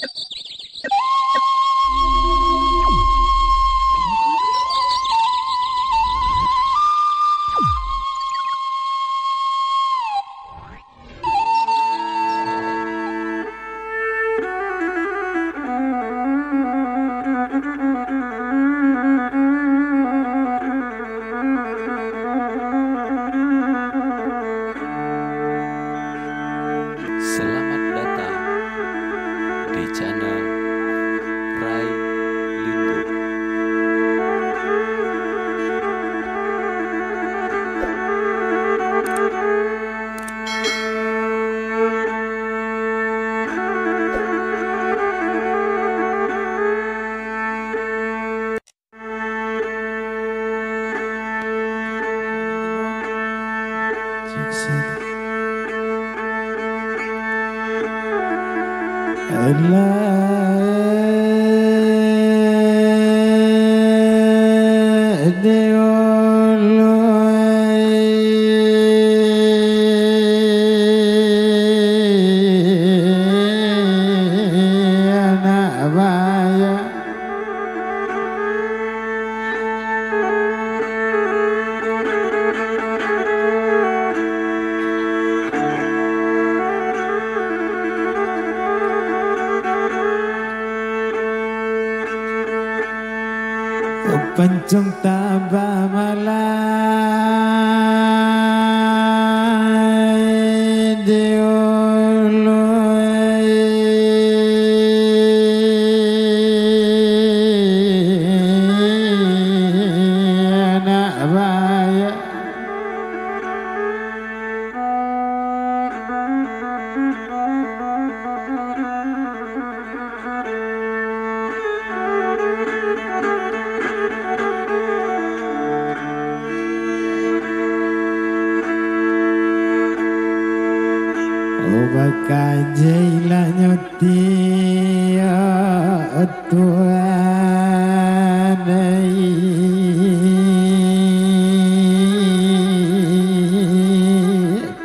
Selamat datang di channel Rai Lindu. Pencung tabah malai diului anak baya Bakajailah nyotia tuanai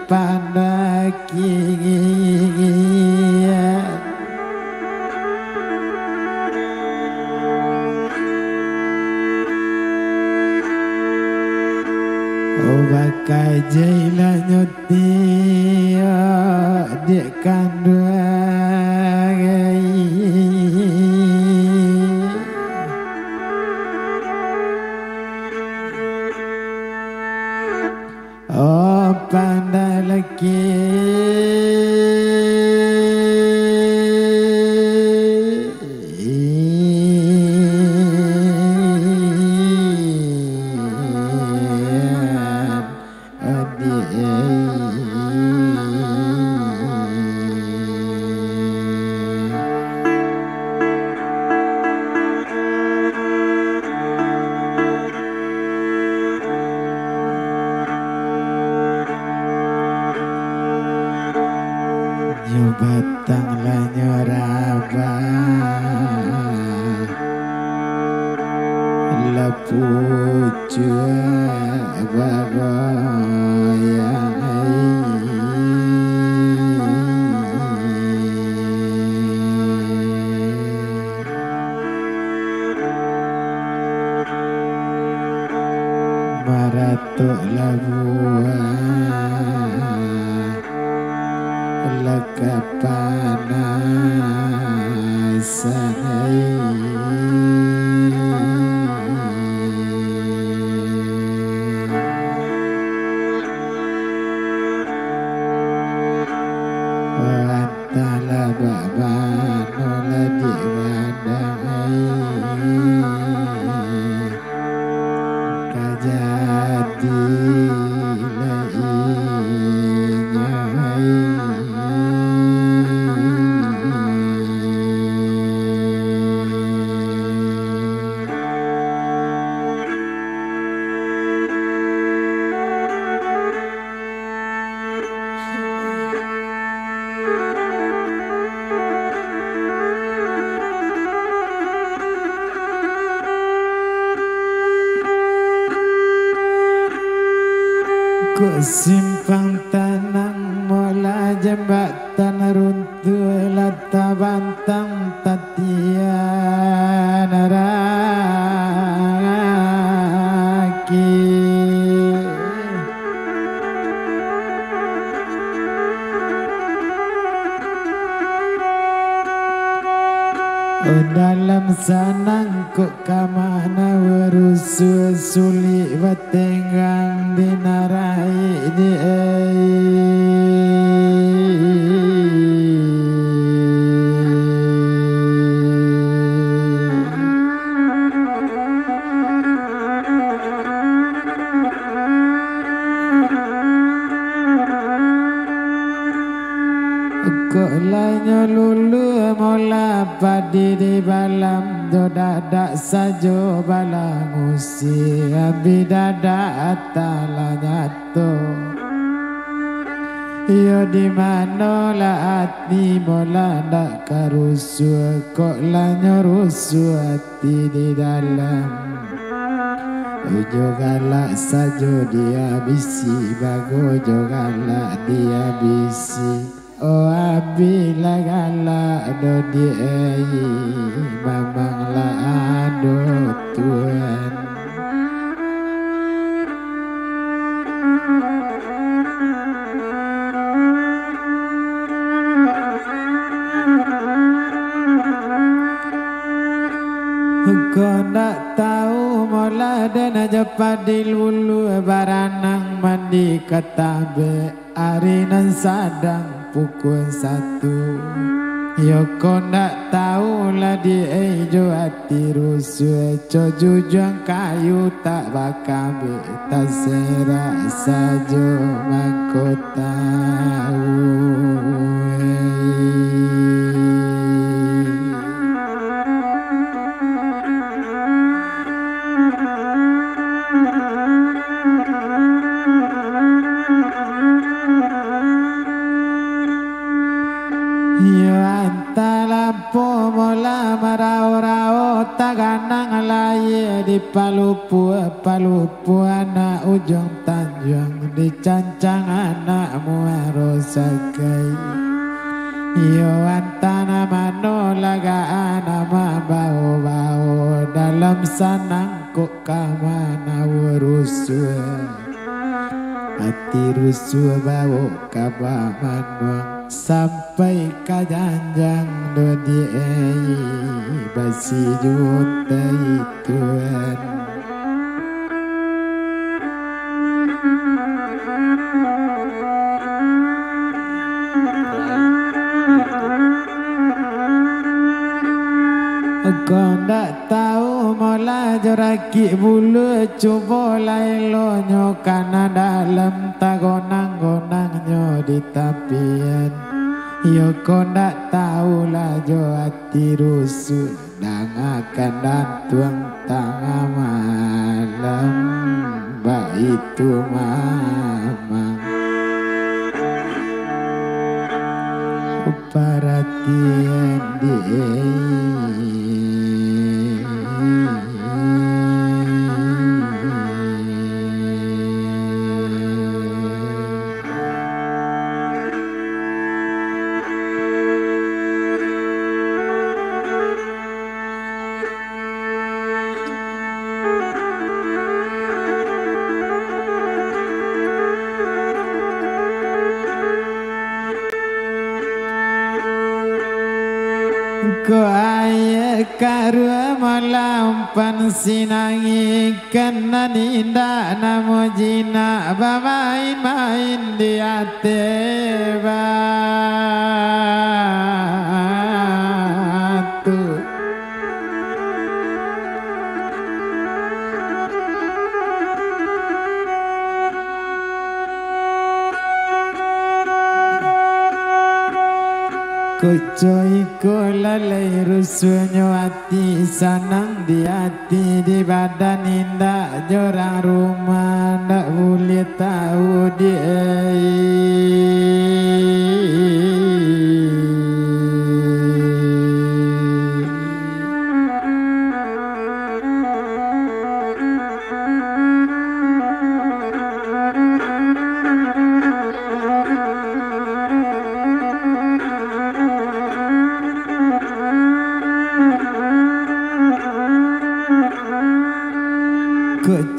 pandakia bakajailah nyotia dia kanduagai oh pandalaki batang lanyoraba lapucu bagoyang maratuk labuan simpang tanang mola jembatan runtuh lataban petang tatian raki dalam sanang kok kamana warusu sulit batenggang dinarai di kok lanyo lulu mola padi di balam do dadak sajo balang usi abi dadak atala nyato yo di mano la ati mola ndak karusu kok lanyo rusu ati di dalam jogalak sajo dia bisi bago jogalak dia bisi. Oh abila gala do diei mamang la ado Tuhan kau nak tahu mola dan aja padil ulu baranang mandi katabe arinan sadang pukul 1 yo kau nak tahu lah di ejo hati rusuh co jujang kayu tak bakabe tak serak sajo mako tahu po mola marau-rau taganang laye di palupu anak ujung tanjung di cancang anak muaro sakai yo antana mano laga anama bau-bau dalam sanang kok kamana urusuh hati rusuh bau kabaman sampai kajanjang do diei basi juntai Tuhan kau ndak tahu mola joraki bulu coba lailo nyo kana dalam tagonang-gonang nyo di tapian yo kau ndak tahu lah jo hati rusuh nang akan dantuang tengah malam ba itu mamang perhatian dia ko aye karua malampan sinangi kena ninda namo jina bamain-main di batu Kocoi ko lalai rusuhnya hati sanang di hati di badan indah jorang rumah ndak boleh tahu dia.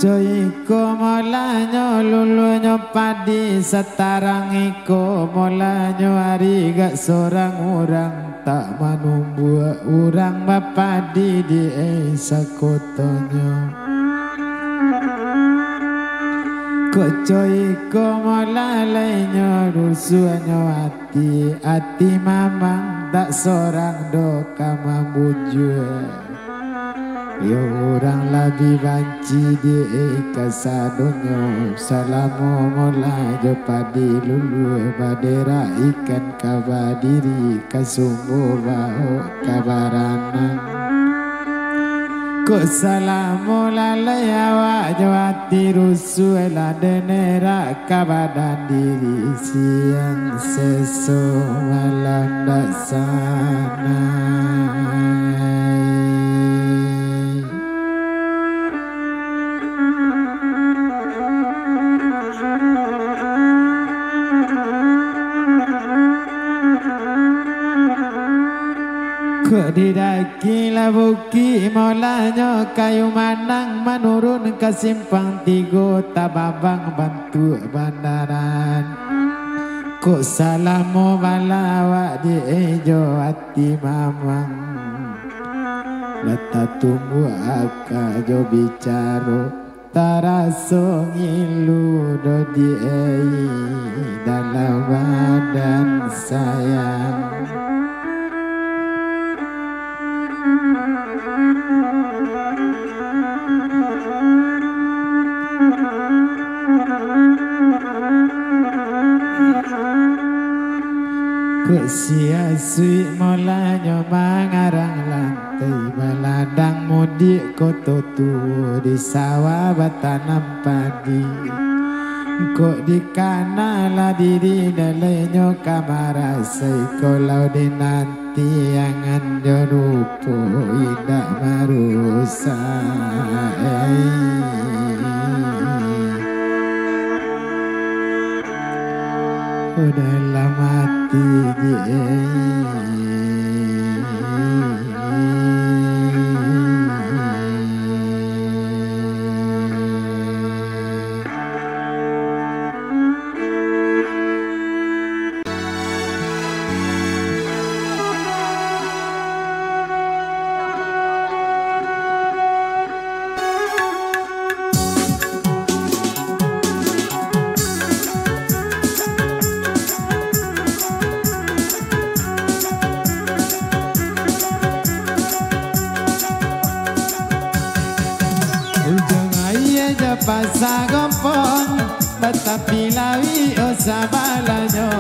Iko molanyo lulunyo padi setarang iko molanyo hari gak sorang orang tak manumbu orang bapadi di sakotonyo Koco iko molalainya rusuanyo hati mamang tak sorang do kama bujua Yo orang lebih banci di kasadonyo Salamu molajo padi lulu badera ikan kabadiri kasumbu bao kabaranan Ko salamu lalaya wajwati rusuela denera kabadan diri siang seso malam dasana Didaki labuki molanyo kayu manang menurun ke simpang tigo tababang bantu bandaran Kok salamu balawa di ejo hati mamang Lata tunggu akajo bicaro taraso ngilu do di dalam badan sayang Sia sui molanyo mangarang lantai baladang mudik koto tu di sawah batanam padi Kok di kanala diri dalenyo kamara seikolau di nanti angan jorupo indak marusai Udah mati dia Pasagompon Batapi lawi o sabalanyo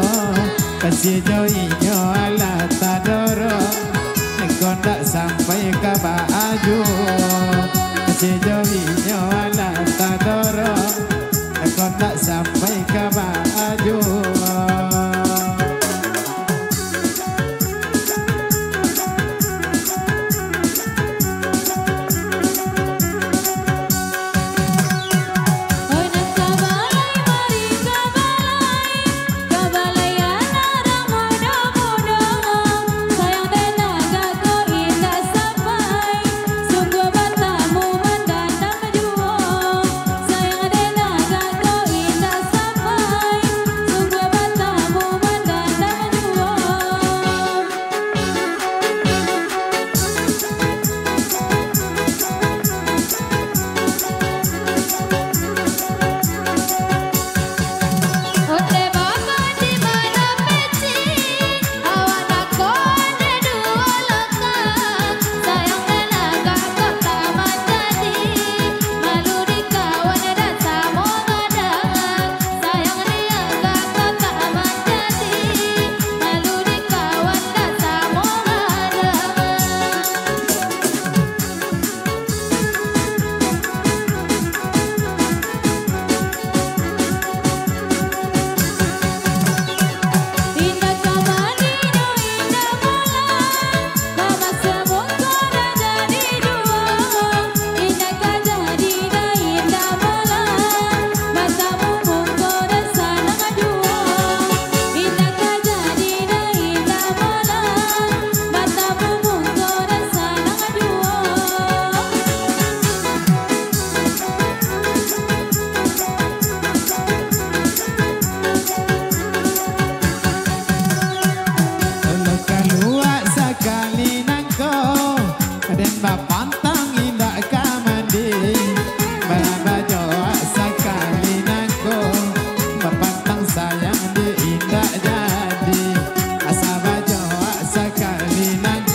Kasih joinyo ala tadoro Negondak sampai ke baju Kasih joinyo ala tadoro Negondak sampai ke baju Sayang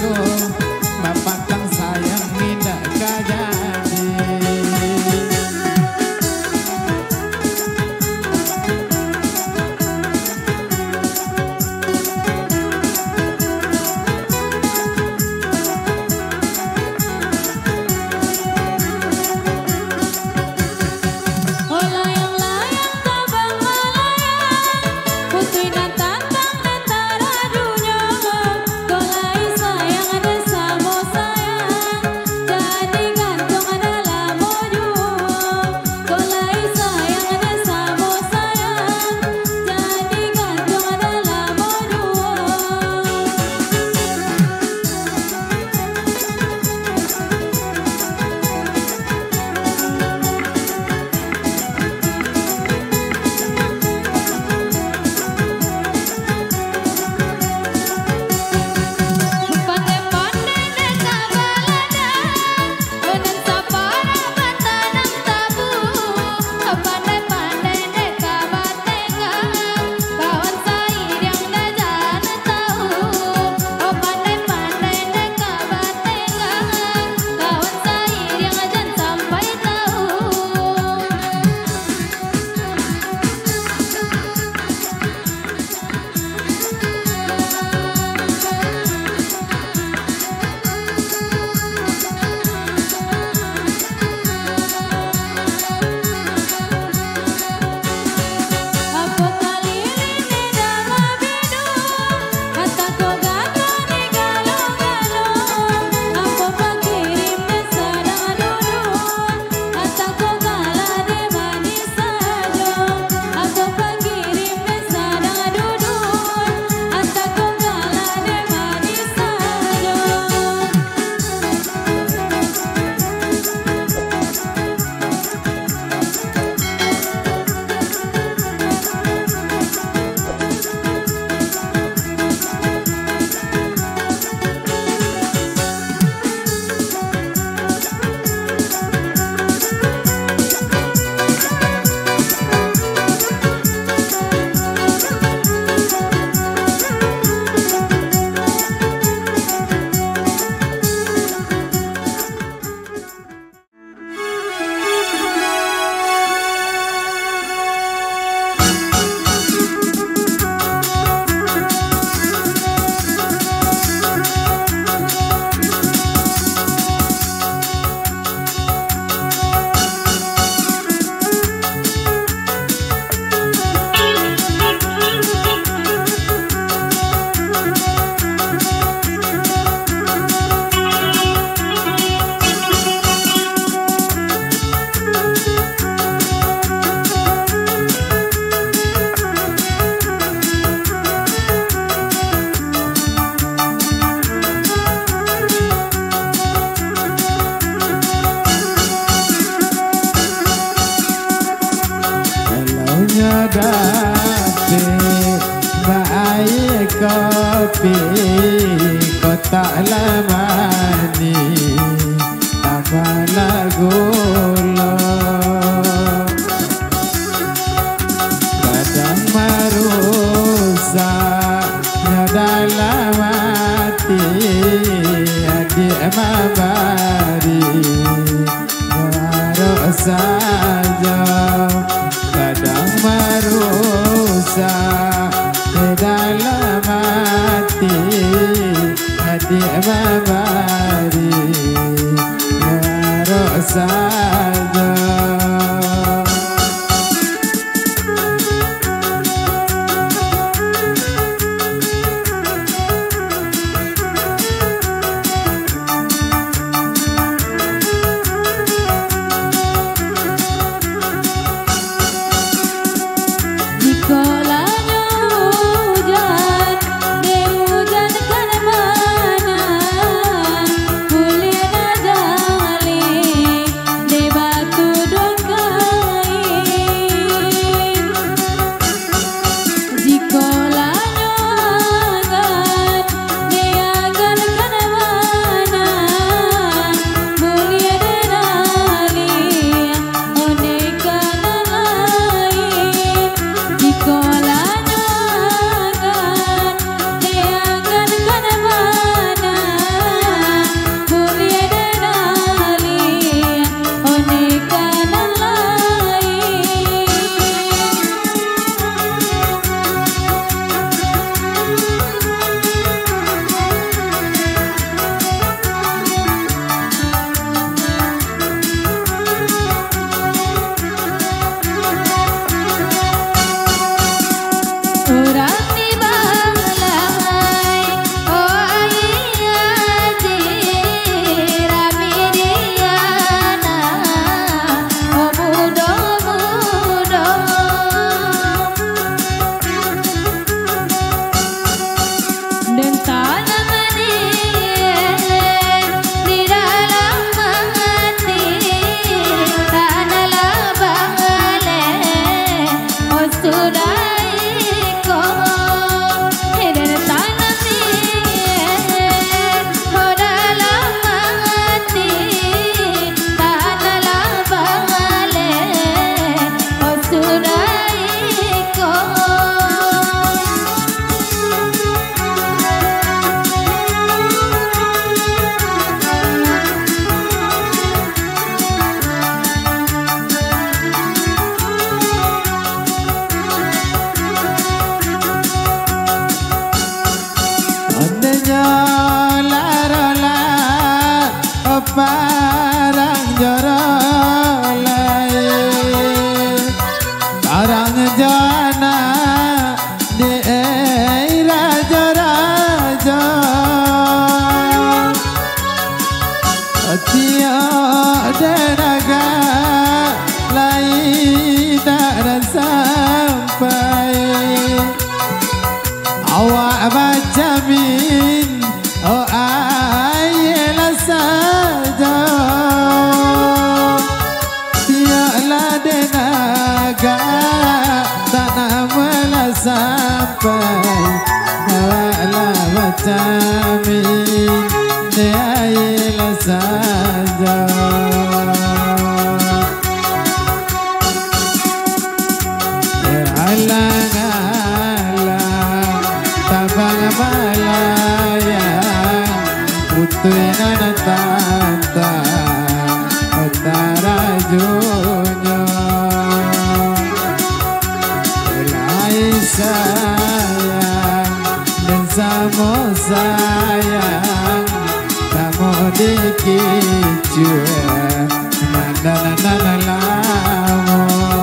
lagu bapak kang sayang tidak kajadi. Nyadati baik kopi kota lamani tabala gula kadang merusak dalam hati adik mabari baru saja kadang merusak di dalam hati adik mabari baru saja. Deba parang jorolai parang jana di raja-raja tiada naga lain tak sampai awak baca min oh ayelah saja tiada denaga tak namalah sampai awaklah baca min ayelah saja alang-alang tabang malaya putuina tanda utara junyo ulai sayang dan samo sayang kamu dikicu nana-nana-nana-lamu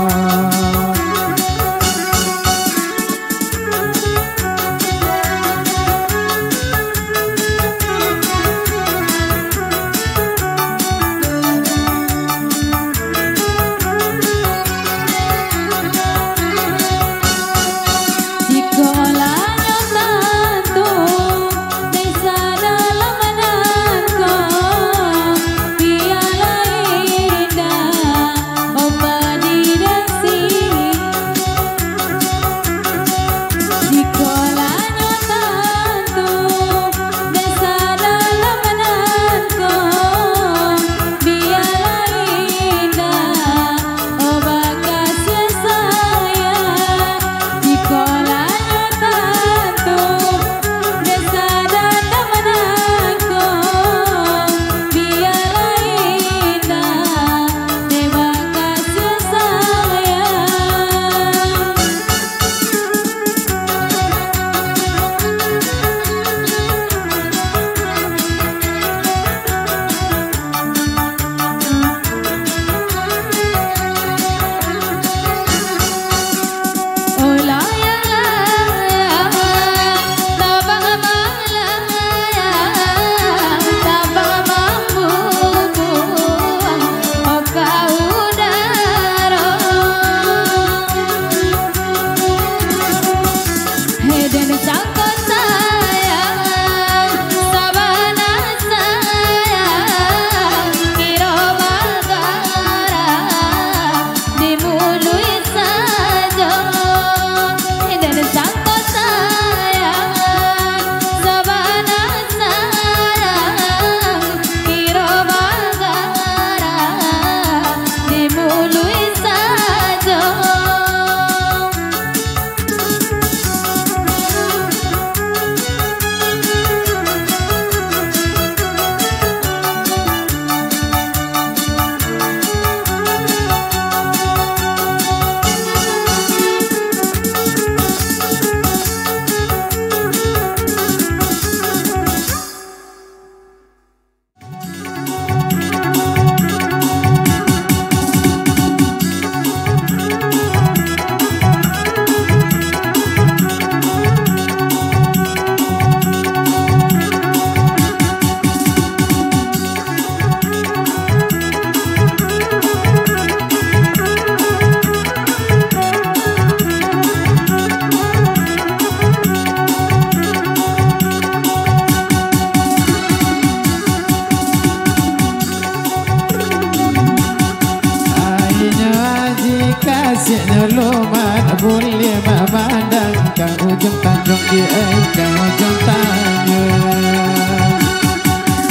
kasihnya lumat boleh memandang ke ujung tanjung ke ujung tanjung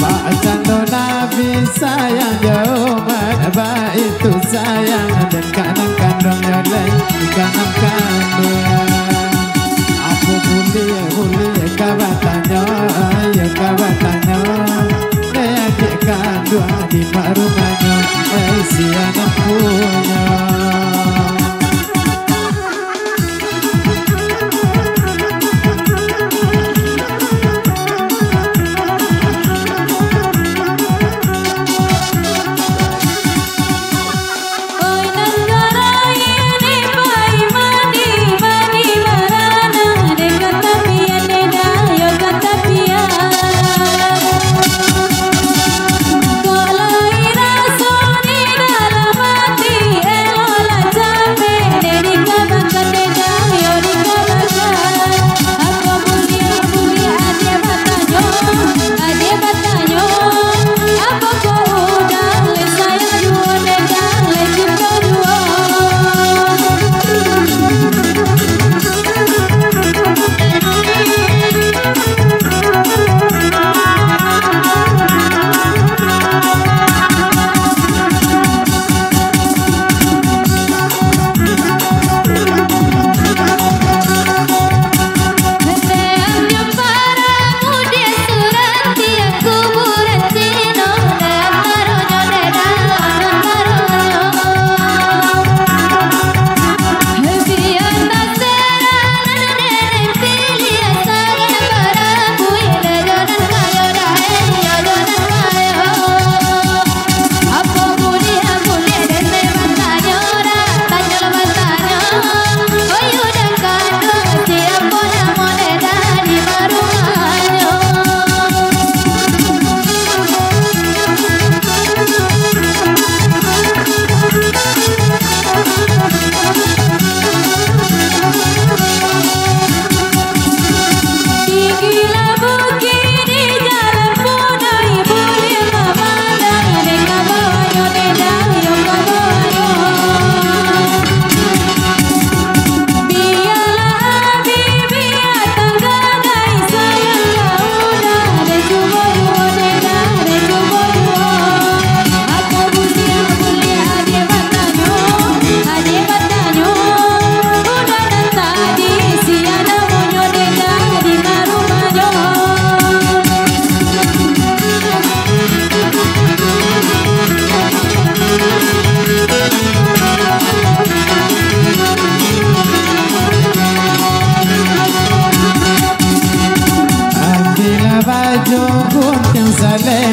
Pak Cando Nabi sayang jauh mat itu sayang dan kanan kandungnya lain kanan kandung apa boleh kabatannya ya kabatannya adik kandung di mak rumahnya si anak punya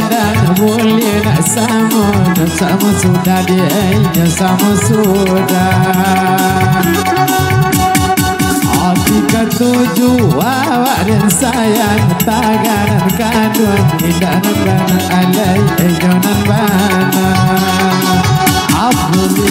dan boleh nak sama sudah dia sama sudah. Hati ketujuh awak dan sayang tangan kandung dan bana alai jonan bana. Abdul